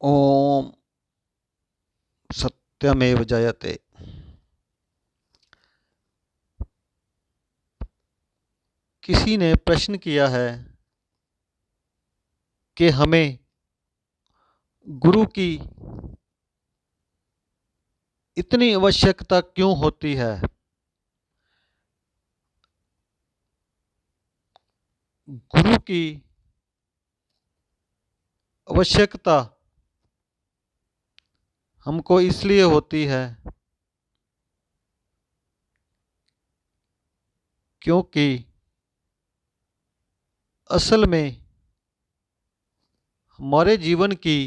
ओम सत्यमेव जयते। किसी ने प्रश्न किया है कि हमें गुरु की इतनी आवश्यकता क्यों होती है। गुरु की आवश्यकता हमको इसलिए होती है क्योंकि असल में हमारे जीवन की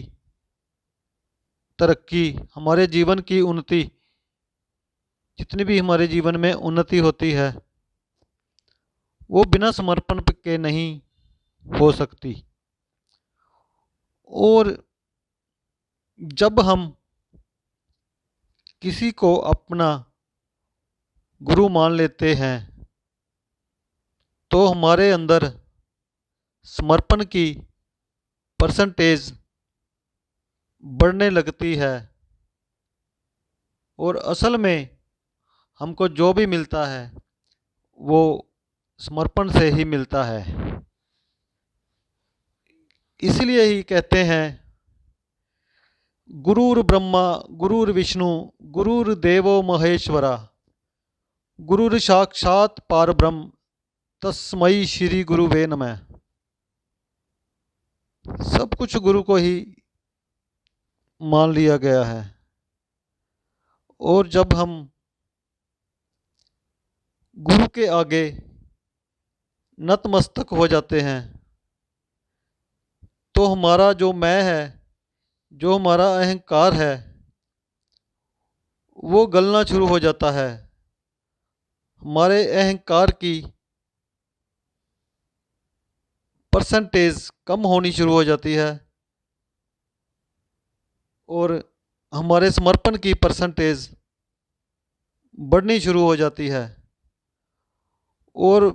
तरक्की, हमारे जीवन की उन्नति, जितनी भी हमारे जीवन में उन्नति होती है वो बिना समर्पण के नहीं हो सकती। और जब हम किसी को अपना गुरु मान लेते हैं तो हमारे अंदर समर्पण की परसेंटेज बढ़ने लगती है और असल में हमको जो भी मिलता है वो समर्पण से ही मिलता है। इसलिए ही कहते हैं गुरुर् ब्रह्मा गुरुर्विष्णु गुरुर्देवो महेश्वरा गुरुर् साक्षात पारब्रह्म तस्मै श्री गुरुवे नमः। सब कुछ गुरु को ही मान लिया गया है। और जब हम गुरु के आगे नतमस्तक हो जाते हैं तो हमारा जो मैं है, जो हमारा अहंकार है वो गलना शुरू हो जाता है। हमारे अहंकार की परसेंटेज कम होनी शुरू हो जाती है और हमारे समर्पण की परसेंटेज बढ़नी शुरू हो जाती है। और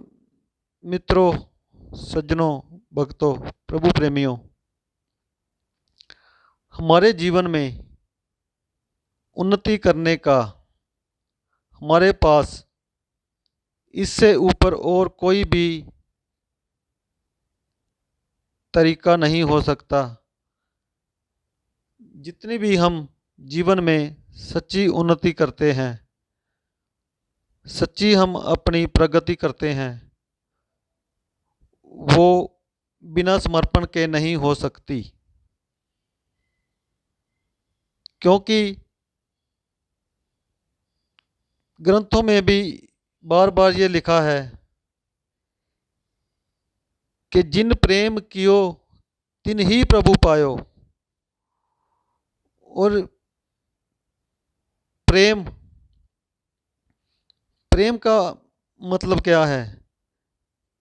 मित्रों, सज्जनों, भक्तों, प्रभु प्रेमियों, हमारे जीवन में उन्नति करने का हमारे पास इससे ऊपर और कोई भी तरीका नहीं हो सकता। जितनी भी हम जीवन में सच्ची उन्नति करते हैं, सच्ची हम अपनी प्रगति करते हैं, वो बिना समर्पण के नहीं हो सकती। क्योंकि ग्रंथों में भी बार बार ये लिखा है कि जिन प्रेम कियो तिन ही प्रभु पायो। और प्रेम प्रेम का मतलब क्या है?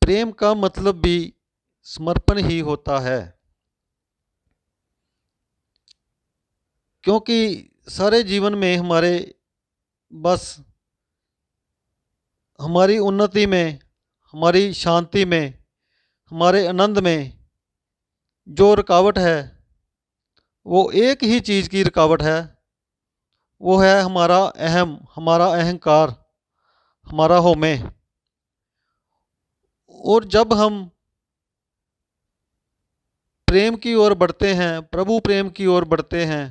प्रेम का मतलब भी समर्पण ही होता है। क्योंकि सारे जीवन में हमारे बस हमारी उन्नति में, हमारी शांति में, हमारे आनंद में जो रुकावट है वो एक ही चीज़ की रुकावट है, वो है हमारा अहम, हमारा अहंकार, हमारा होमे। और जब हम प्रेम की ओर बढ़ते हैं, प्रभु प्रेम की ओर बढ़ते हैं,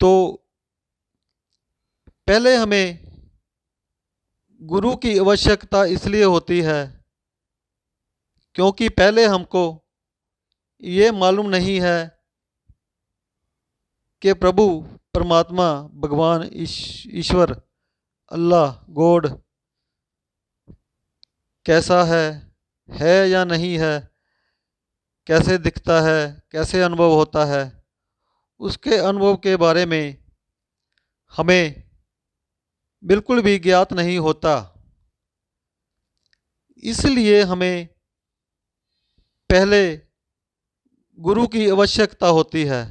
तो पहले हमें गुरु की आवश्यकता इसलिए होती है क्योंकि पहले हमको ये मालूम नहीं है कि प्रभु परमात्मा, भगवान, ईश्वर, अल्लाह, गॉड कैसा है या नहीं है, कैसे दिखता है, कैसे अनुभव होता है। उसके अनुभव के बारे में हमें बिल्कुल भी ज्ञात नहीं होता। इसलिए हमें पहले गुरु की आवश्यकता होती है।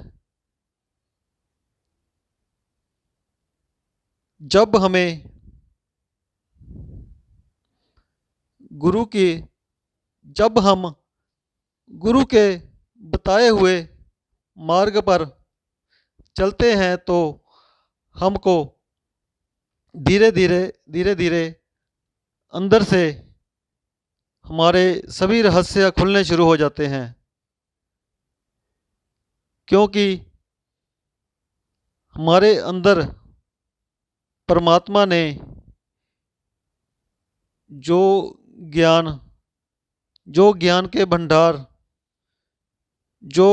जब हमें गुरु की जब हम गुरु के बताए हुए मार्ग पर चलते हैं तो हमको धीरे धीरे अंदर से हमारे सभी रहस्य खुलने शुरू हो जाते हैं, क्योंकि हमारे अंदर परमात्मा ने जो ज्ञान के भंडार, जो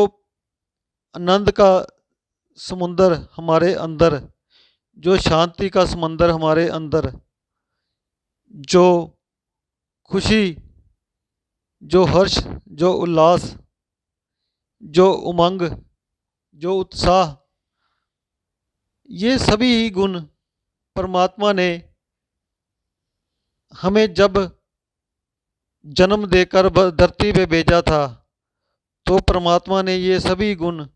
आनंद का समुंदर हमारे अंदर, जो शांति का समंदर हमारे अंदर, जो खुशी, जो हर्ष, जो उल्लास, जो उमंग, जो उत्साह, ये सभी ही गुण परमात्मा ने हमें जब जन्म देकर धरती पे भेजा था, तो परमात्मा ने ये सभी गुण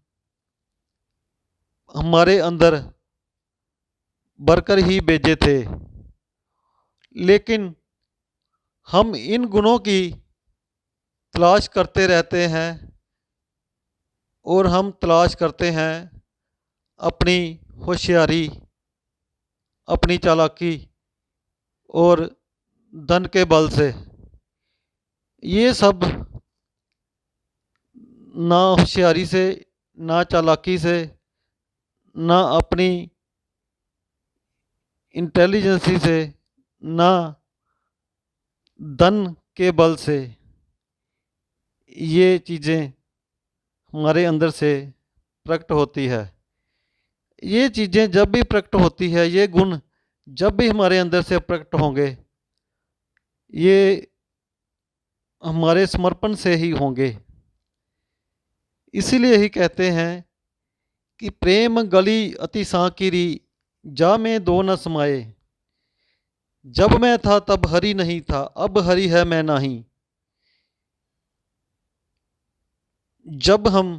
हमारे अंदर भरकर ही भेजे थे। लेकिन हम इन गुणों की तलाश करते रहते हैं, और हम तलाश करते हैं अपनी होशियारी, अपनी चालाकी और धन के बल से। ये सब ना होशियारी से, ना चालाकी से, ना अपनी इंटेलिजेंसी से, ना धन के बल से ये चीज़ें हमारे अंदर से प्रकट होती है। ये चीज़ें जब भी प्रकट होती है, ये गुण जब भी हमारे अंदर से प्रकट होंगे, ये हमारे समर्पण से ही होंगे। इसीलिए ही कहते हैं कि प्रेम गली अति सांकीरी, जा में दो न समाये। जब मैं था तब हरि नहीं था, अब हरि है मैं नहीं। जब हम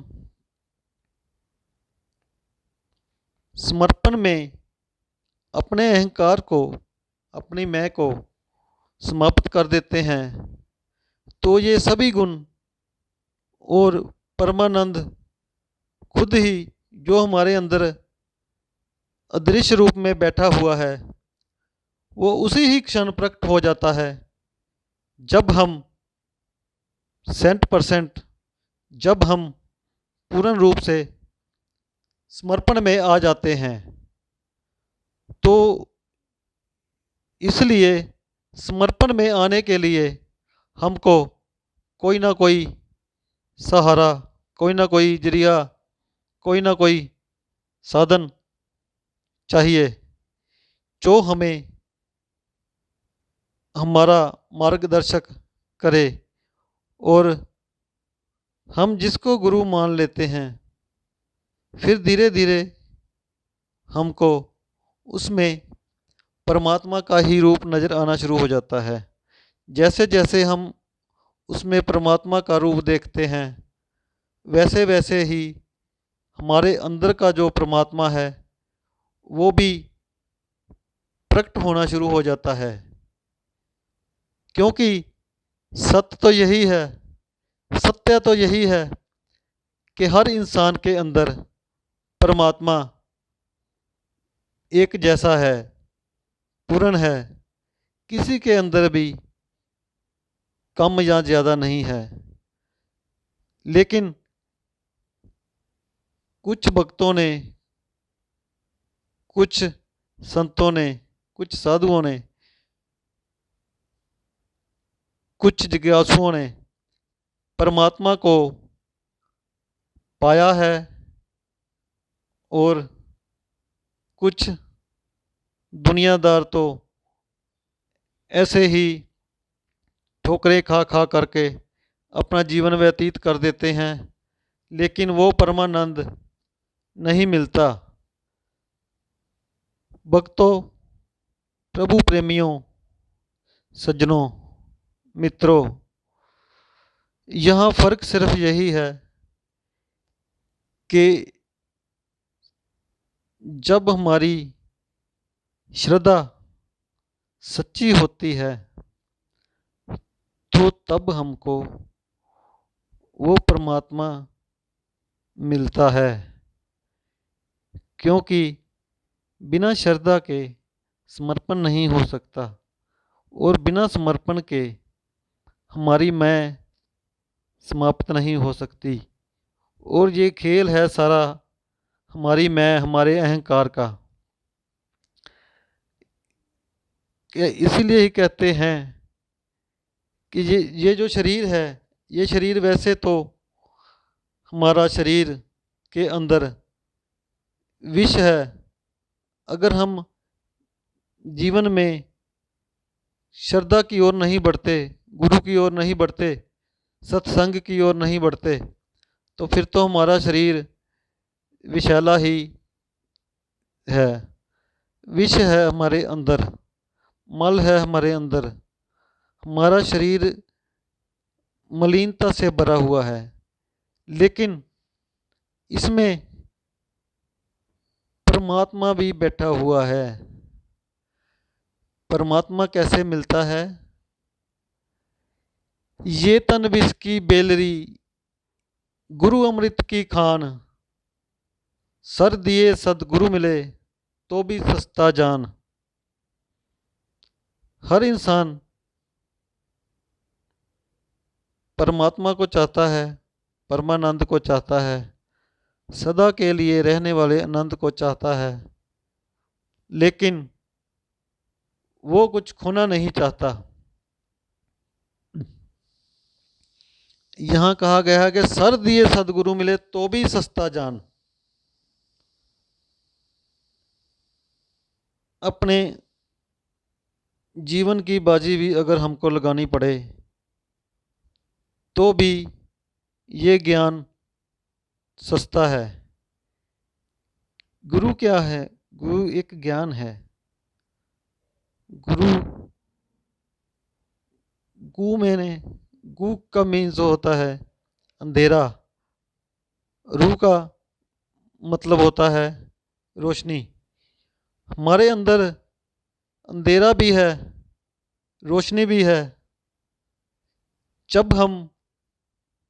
समर्पण में अपने अहंकार को, अपनी मैं को समाप्त कर देते हैं, तो ये सभी गुण और परमानंद खुद ही जो हमारे अंदर अदृश्य रूप में बैठा हुआ है, वो उसी ही क्षण प्रकट हो जाता है जब हम 100%, जब हम पूर्ण रूप से समर्पण में आ जाते हैं। तो इसलिए समर्पण में आने के लिए हमको कोई ना कोई सहारा, कोई ना कोई जरिया, कोई ना कोई साधन चाहिए, जो हमें हमारा मार्गदर्शक करे। और हम जिसको गुरु मान लेते हैं, फिर धीरे धीरे हमको उसमें परमात्मा का ही रूप नज़र आना शुरू हो जाता है। जैसे जैसे हम उसमें परमात्मा का रूप देखते हैं, वैसे वैसे ही हमारे अंदर का जो परमात्मा है वो भी प्रकट होना शुरू हो जाता है। क्योंकि सत्य तो यही है, सत्य तो यही है कि हर इंसान के अंदर परमात्मा एक जैसा है, पूर्ण है, किसी के अंदर भी कम या ज़्यादा नहीं है। लेकिन कुछ भक्तों ने, कुछ संतों ने, कुछ साधुओं ने, कुछ जिज्ञासुओं ने परमात्मा को पाया है, और कुछ दुनियादार तो ऐसे ही ठोकरें खा खा करके अपना जीवन व्यतीत कर देते हैं, लेकिन वो परमानंद नहीं मिलता। भक्तों, प्रभु प्रेमियों, सज्जनों, मित्रों, यहाँ फ़र्क सिर्फ यही है कि जब हमारी श्रद्धा सच्ची होती है, तो तब हमको वो परमात्मा मिलता है, क्योंकि बिना श्रद्धा के समर्पण नहीं हो सकता और बिना समर्पण के हमारी मैं समाप्त नहीं हो सकती। और ये खेल है सारा हमारी मैं, हमारे अहंकार का। इसीलिए ही कहते हैं कि ये जो शरीर है, ये शरीर वैसे तो हमारा शरीर के अंदर विष है। अगर हम जीवन में श्रद्धा की ओर नहीं बढ़ते, गुरु की ओर नहीं बढ़ते, सत्संग की ओर नहीं बढ़ते, तो फिर तो हमारा शरीर विषैला ही है। विष है हमारे अंदर, मल है हमारे अंदर, हमारा शरीर मलिनता से भरा हुआ है। लेकिन इसमें परमात्मा भी बैठा हुआ है। परमात्मा कैसे मिलता है? ये तन विष की बेलरी, गुरु अमृत की खान, सर दिए सदगुरु मिले तो भी सस्ता जान। हर इंसान परमात्मा को चाहता है, परमानंद को चाहता है, सदा के लिए रहने वाले आनंद को चाहता है, लेकिन वो कुछ खोना नहीं चाहता। यहाँ कहा गया है कि सर दिए सदगुरु मिले तो भी सस्ता जान। अपने जीवन की बाजी भी अगर हमको लगानी पड़े तो भी ये ज्ञान सस्ता है। गुरु क्या है? गुरु एक ज्ञान है। गुरु गु का मीन्स होता है अंधेरा, रू का मतलब होता है रोशनी। हमारे अंदर अंधेरा भी है, रोशनी भी है। जब हम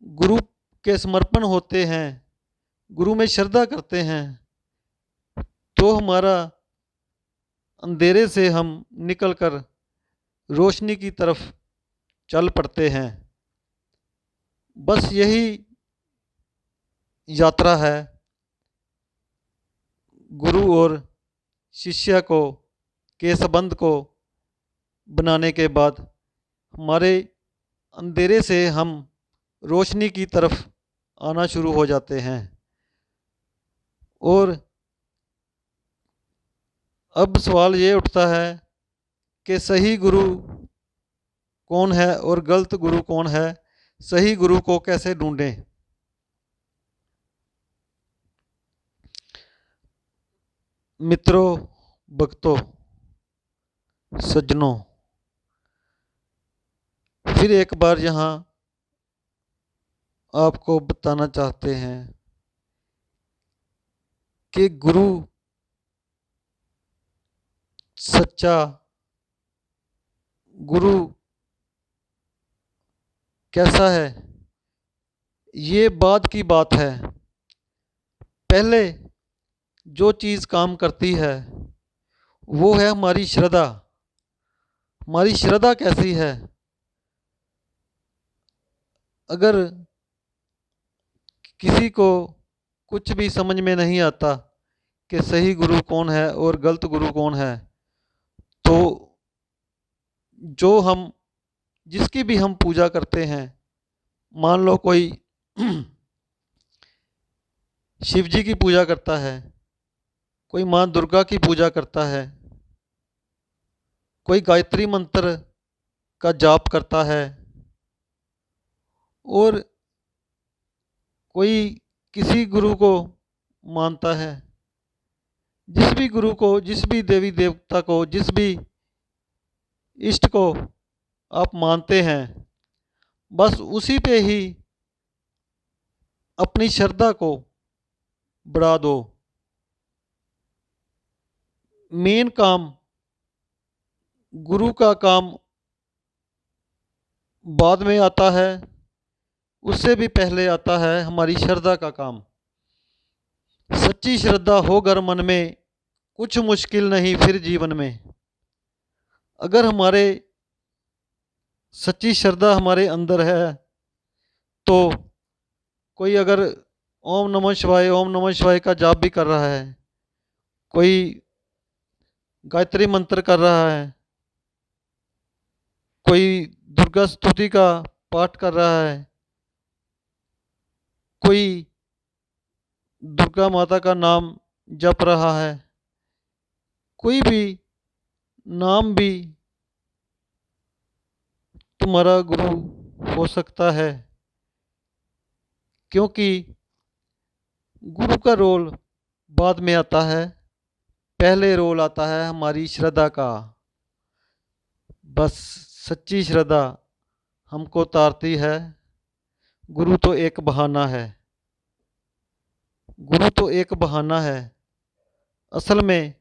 गुरु के समर्पण होते हैं, गुरु में श्रद्धा करते हैं, तो हमारा अंधेरे से हम निकलकर रोशनी की तरफ चल पड़ते हैं। बस यही यात्रा है गुरु और शिष्य को के संबंध को बनाने के बाद हमारे अंधेरे से हम रोशनी की तरफ आना शुरू हो जाते हैं। और अब सवाल ये उठता है कि सही गुरु कौन है और गलत गुरु कौन है? सही गुरु को कैसे ढूंढें? मित्रों, भक्तों, सज्जनों, फिर एक बार यहाँ आपको बताना चाहते हैं कि गुरु सच्चा गुरु कैसा है, ये बाद की बात है। पहले जो चीज़ काम करती है वो है हमारी श्रद्धा। हमारी श्रद्धा कैसी है? अगर किसी को कुछ भी समझ में नहीं आता कि सही गुरु कौन है और गलत गुरु कौन है, तो जो हम जिसकी भी हम पूजा करते हैं, मान लो कोई शिव जी की पूजा करता है, कोई माँ दुर्गा की पूजा करता है, कोई गायत्री मंत्र का जाप करता है, और कोई किसी गुरु को मानता है। जिस भी गुरु को, जिस भी देवी देवता को, जिस भी इष्ट को आप मानते हैं, बस उसी पे ही अपनी श्रद्धा को बढ़ा दो। मेन काम, गुरु का काम बाद में आता है, उससे भी पहले आता है हमारी श्रद्धा का काम। सच्ची श्रद्धा हो अगर मन में, कुछ मुश्किल नहीं फिर जीवन में। अगर हमारे सच्ची श्रद्धा हमारे अंदर है तो कोई अगर ओम नमः शिवाय का जाप भी कर रहा है, कोई गायत्री मंत्र कर रहा है, कोई दुर्गा स्तुति का पाठ कर रहा है, कोई दुर्गा माता का नाम जप रहा है, कोई भी नाम भी तुम्हारा गुरु हो सकता है। क्योंकि गुरु का रोल बाद में आता है, पहले रोल आता है हमारी श्रद्धा का। बस सच्ची श्रद्धा हमको तारती है। गुरु तो एक बहाना है, गुरु तो एक बहाना है। असल में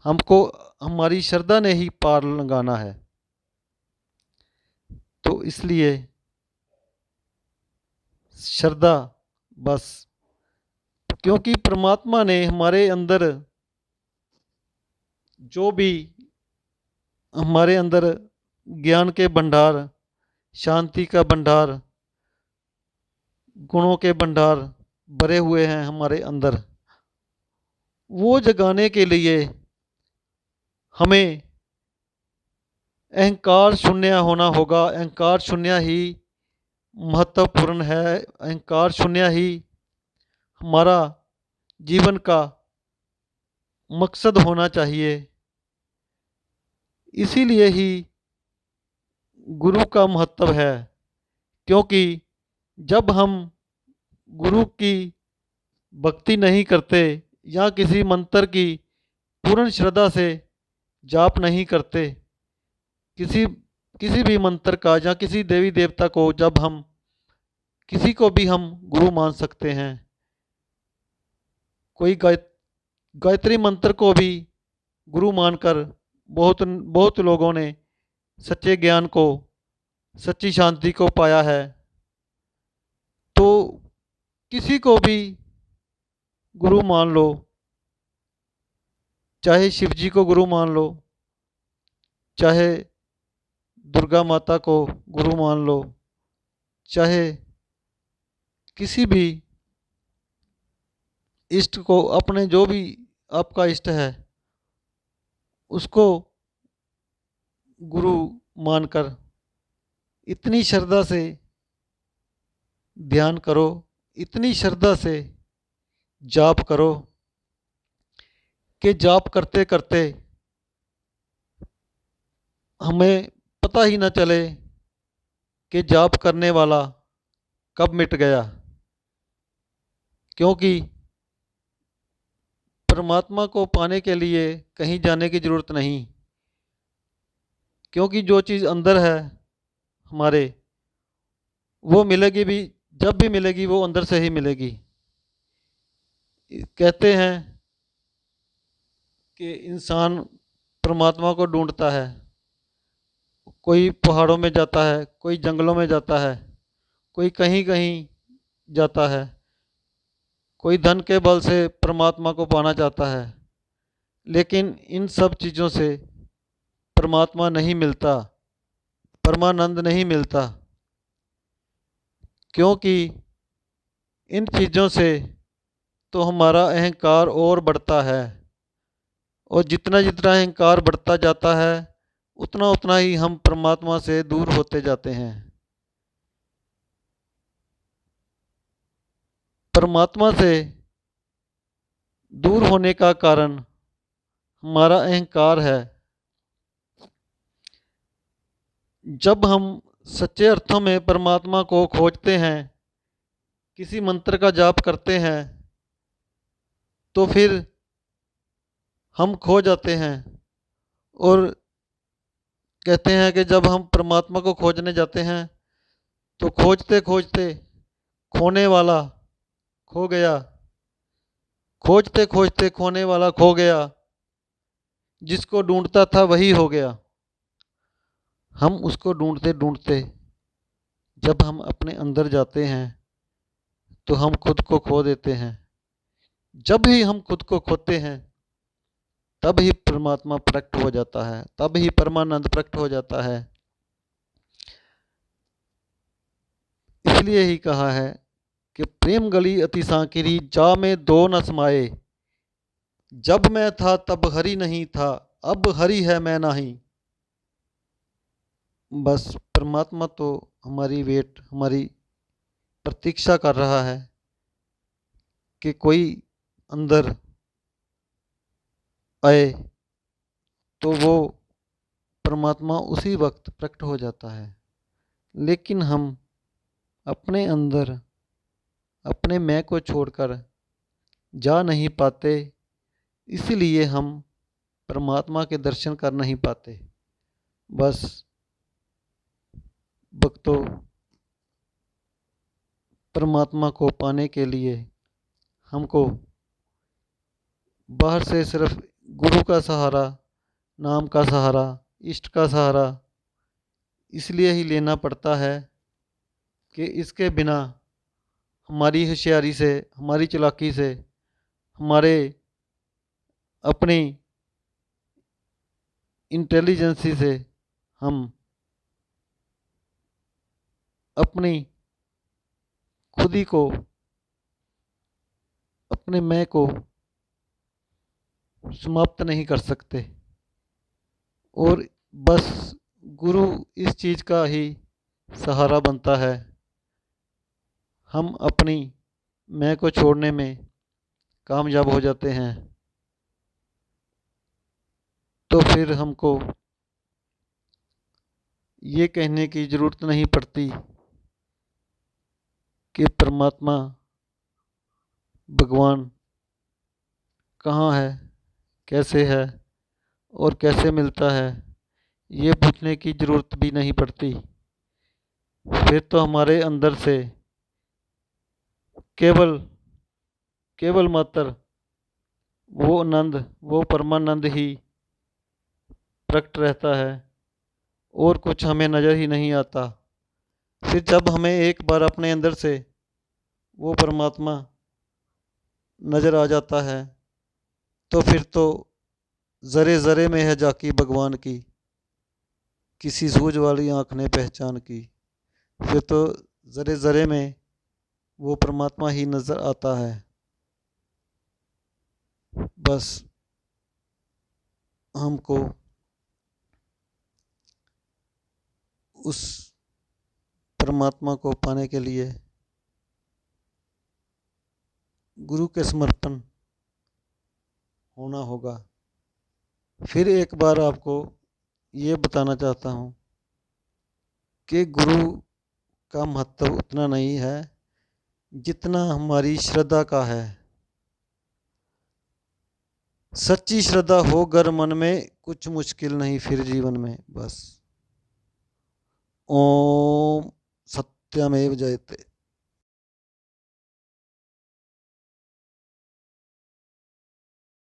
हमको हमारी श्रद्धा ने ही पार लगाना है। तो इसलिए श्रद्धा बस, क्योंकि परमात्मा ने हमारे अंदर जो भी हमारे अंदर ज्ञान के भंडार, शांति का भंडार, गुणों के भंडार भरे हुए हैं हमारे अंदर, वो जगाने के लिए हमें अहंकार शून्य होना होगा। अहंकार शून्य ही महत्वपूर्ण है। अहंकार शून्य ही हमारा जीवन का मकसद होना चाहिए। इसीलिए ही गुरु का महत्व है। क्योंकि जब हम गुरु की भक्ति नहीं करते या किसी मंत्र की पूर्ण श्रद्धा से जाप नहीं करते, किसी भी मंत्र का या किसी देवी देवता को, जब हम किसी को भी हम गुरु मान सकते हैं। कोई गायत्री मंत्र को भी गुरु मानकर बहुत लोगों ने सच्चे ज्ञान को, सच्ची शांति को पाया है। तो किसी को भी गुरु मान लो, चाहे शिव जी को गुरु मान लो, चाहे दुर्गा माता को गुरु मान लो, चाहे किसी भी इष्ट को, अपने जो भी आपका इष्ट है उसको गुरु मानकर इतनी श्रद्धा से ध्यान करो, इतनी श्रद्धा से जाप करो कि जाप करते करते हमें पता ही ना चले कि जाप करने वाला कब मिट गया। क्योंकि परमात्मा को पाने के लिए कहीं जाने की ज़रूरत नहीं। क्योंकि जो चीज़ अंदर है हमारे, वो मिलेगी भी, जब भी मिलेगी वो अंदर से ही मिलेगी। कहते हैं कि इंसान परमात्मा को ढूंढता है, कोई पहाड़ों में जाता है, कोई जंगलों में जाता है, कोई कहीं कहीं जाता है, कोई धन के बल से परमात्मा को पाना चाहता है। लेकिन इन सब चीज़ों से परमात्मा नहीं मिलता, परमानंद नहीं मिलता। क्योंकि इन चीज़ों से तो हमारा अहंकार और बढ़ता है, और जितना जितना अहंकार बढ़ता जाता है उतना उतना ही हम परमात्मा से दूर होते जाते हैं। परमात्मा से दूर होने का कारण हमारा अहंकार है। जब हम सच्चे अर्थों में परमात्मा को खोजते हैं, किसी मंत्र का जाप करते हैं, तो फिर हम खो जाते हैं। और कहते हैं कि जब हम परमात्मा को खोजने जाते हैं तो खोजते खोजते खोने वाला खो गया, खोजते खोजते खोने वाला खो गया, जिसको ढूंढता था वही हो गया। हम उसको ढूंढते ढूंढते जब हम अपने अंदर जाते हैं तो हम खुद को खो देते हैं। जब ही हम खुद को खोते हैं तब ही परमात्मा प्रकट हो जाता है, तब ही परमानंद प्रकट हो जाता है। इसलिए ही कहा है कि प्रेम गली अति सांकरी जा में दो न समाये, जब मैं था तब हरि नहीं था, अब हरि है मैं नहीं। बस परमात्मा तो हमारी प्रतीक्षा कर रहा है कि कोई अंदर आए, तो वो परमात्मा उसी वक्त प्रकट हो जाता है। लेकिन हम अपने अंदर अपने मैं को छोड़कर जा नहीं पाते, इसलिए हम परमात्मा के दर्शन कर नहीं पाते। बस भक्तों, परमात्मा को पाने के लिए हमको बाहर से सिर्फ गुरु का सहारा, नाम का सहारा, इष्ट का सहारा इसलिए ही लेना पड़ता है कि इसके बिना हमारी होशियारी से, हमारी चालाकी से, हमारे अपनी इंटेलिजेंसी से हम अपनी खुद ही को, अपने मैं को समाप्त नहीं कर सकते। और बस गुरु इस चीज़ का ही सहारा बनता है। हम अपनी मैं को छोड़ने में कामयाब हो जाते हैं, तो फिर हमको ये कहने की ज़रूरत नहीं पड़ती कि परमात्मा भगवान कहाँ है, कैसे है और कैसे मिलता है, ये पूछने की ज़रूरत भी नहीं पड़ती। फिर तो हमारे अंदर से केवल केवल मात्र वो आनंद, वो परमानंद ही प्रकट रहता है और कुछ हमें नज़र ही नहीं आता। फिर जब हमें एक बार अपने अंदर से वो परमात्मा नज़र आ जाता है, तो फिर तो ज़रे ज़रे में है झांकी भगवान की, किसी सूझ वाली आँख ने पहचान की। फिर तो ज़रे ज़रे में वो परमात्मा ही नज़र आता है। बस हमको उस परमात्मा को पाने के लिए गुरु के समर्पण होना होगा। फिर एक बार आपको ये बताना चाहता हूँ कि गुरु का महत्व उतना नहीं है जितना हमारी श्रद्धा का है। सच्ची श्रद्धा हो गर मन में, कुछ मुश्किल नहीं फिर जीवन में। बस ओम सत्यमेव जयते।